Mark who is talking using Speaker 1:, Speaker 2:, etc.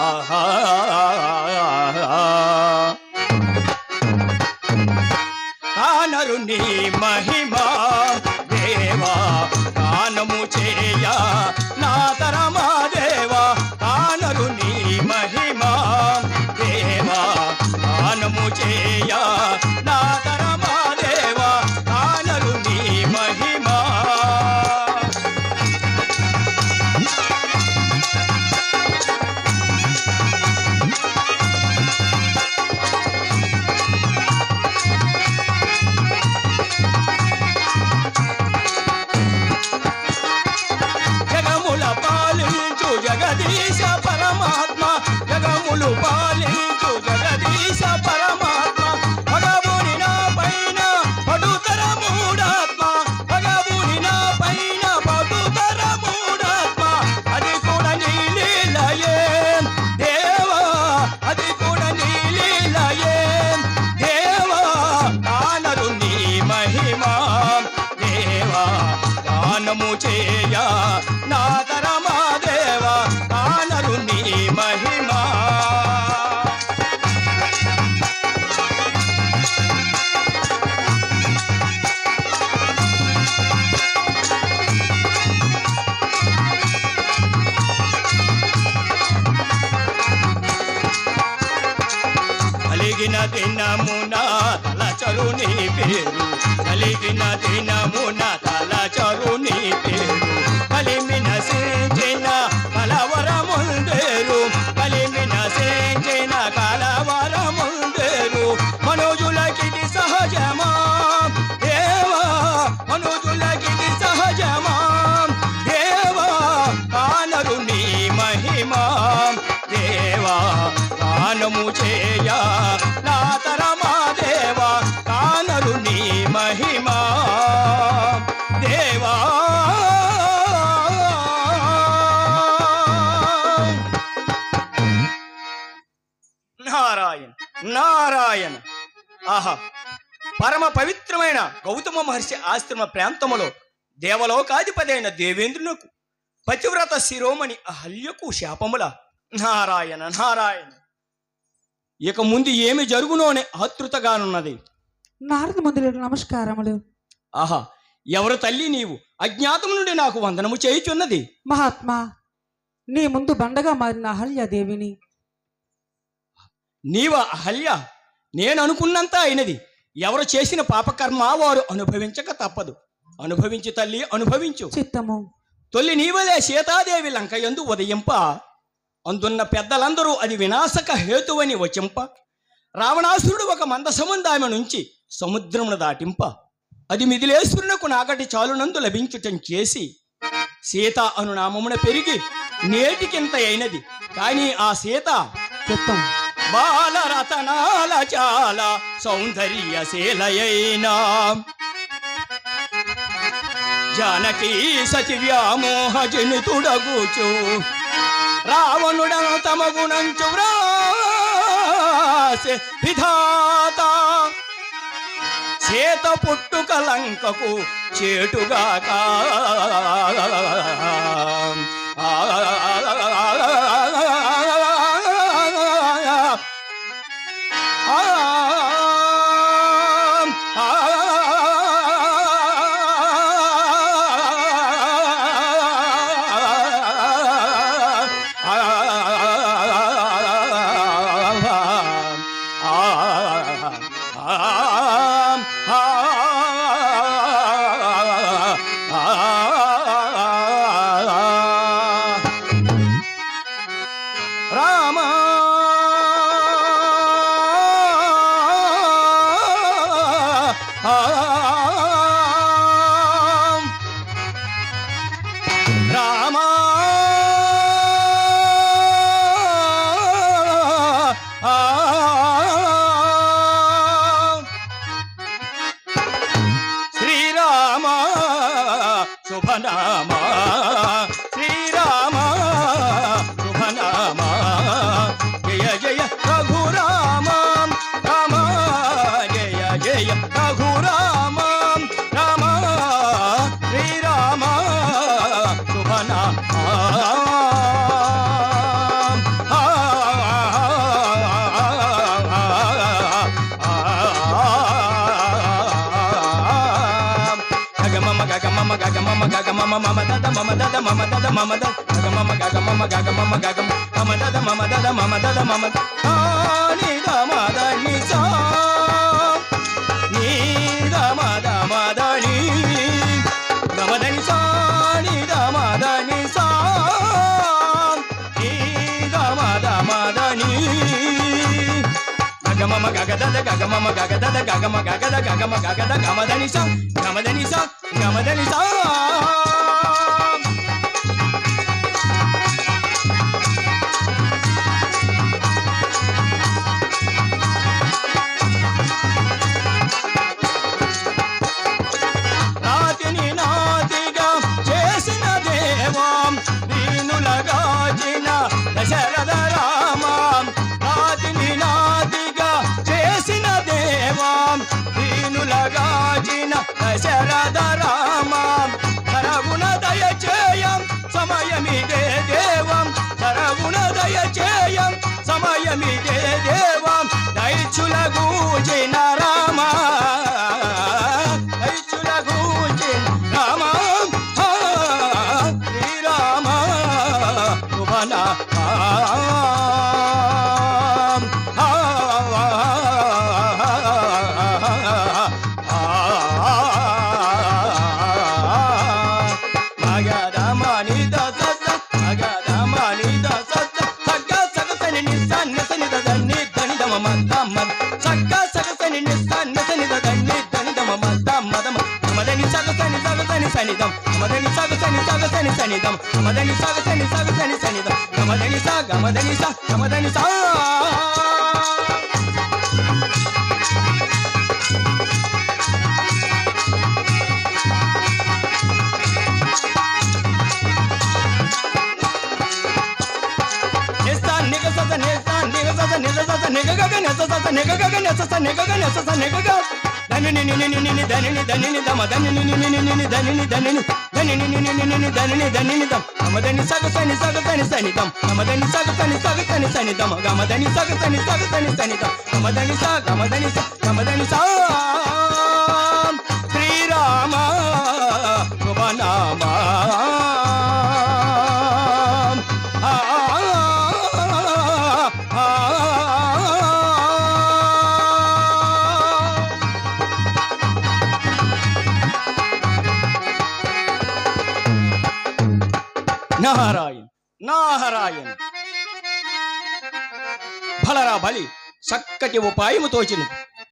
Speaker 1: ఆహా కానరు నీ మహిమా దేవా గానము చేయ నా తరమా దేవా కానరు నీ మహిమా దేవా గానము చేయ నా తరమా దేవా కానరు నీ మహిమా జగదీశ పరమాత్మ జగములు పాలించు జగదీశ పరమాత్మ భగవుని నా పైన పడుతర మూడాత్మ భగవుని నా పైన పడుతర మూడాత్మ అది కూడా నీ లీలయే దేవా అది కూడా నీ లీలయే దేవా కానరు నీ మహిమా దేవా గానము చేయ నా తరమా దేవా కానరు నీ మహిమా కలిగిన దినమున తలచరు నీ పేరు కలిగిన దినమున తలచరు నీ పేరు కలిమిన సేంచిన కలవరముందేరు కలిమిన సేంచిన కలవరముందేరు మనుజులకిది సహజమా దేవా మనుజులకిది సహజమా దేవా కానరు నీ మహిమా దేవా గానము చేయ నా తరమా దేవా కానరు నీ మహిమా దేవా నారాయణ నారాయణ ఆహా పరమ పవిత్రమైన గౌతమ మహర్షి ఆశ్రమ ప్రాంతములో దేవలోకాధిపతి దేవేంద్రునకు పతివ్రత శిరోమణి అహల్యకు శాపముల నారాయణ నారాయణ ఇక ముందు ఏమి జరుగునో అనే ఆతృతగానున్నది.
Speaker 2: నారద మందులకు నమస్కారములు.
Speaker 1: ఆహా ఎవరు తల్లి నీవు? అజ్ఞాతము నుండి నాకు వందనము చేయుచున్నది.
Speaker 2: మహాత్మా నీ ముందు బండగా మారిన అహల్యాదేవిని.
Speaker 1: నీవ అహల్య? నేను అనుకున్నంత అయినది. ఎవరు చేసిన పాపకర్మ వారు అనుభవించక తప్పదు. అనుభవించు తల్లి అనుభవించు.
Speaker 2: చిత్తము.
Speaker 1: తొల్లి నీవలే సీతాదేవి లంకయందు ఉదయింప అందున్న పెద్దలందరూ అది వినాశక హేతువని వచింప రావణాసురుడు ఒక మందసముందు ఆమె నుంచి సముద్రమును దాటింప అది మిథిలేశ్వరునకు నాగటి చాలునందు లభించుటం చేసి సీత అను నామమున పెరిగి నేటికింత అయినది. కానీ ఆ సీత
Speaker 2: చిత్తం
Speaker 1: బాలరతనాల చాలా సౌందర్యశీలయైనా జానకీ సతి వ్యామోహ జనితుడగుచు రావణుడను తమ గుణంచు వ్రాసె విధాత సీత పుట్టుక లంకకు చేటుగాక రామ రామ శ్రీరామ శుభనామ శ్రీరామ శుభనామ గగ మమ మమ దద మమ దద మమ దద మమ దద గగ మమ గగ మమ గగ మమ గగ మమ దద మమ దద మమ దద మమ ని ద మద ని సా ని ద మద మద ని గమద ని సా ని ద మద ని సా ని ద మద మద ని గమ గగ దద గగ మమ గగ దద గగ మ గగ ద గగ మ గగ ద గమ దని సా గమ దని సా గమ దని సా రాతిని నాతిగా చేసిన దేవం దీనులగాచిన దశరథ రామ రాతిని నాతిగా చేసిన దేవం దీనులగాచిన దశరథ రామ సరగుణ దయచేయం సమయమిదే దేవం సరగుణ దయచేయం సమయమిదే దేవం దైత్యుల గూచిన రామ దైత్యుల గూచిన రామ శ్రీరామ భువన శ్రీరామ శుభనామా నారాయణ్ నారాయణ్ భలరా బలి చక్కటి ఉపాయము తోచినది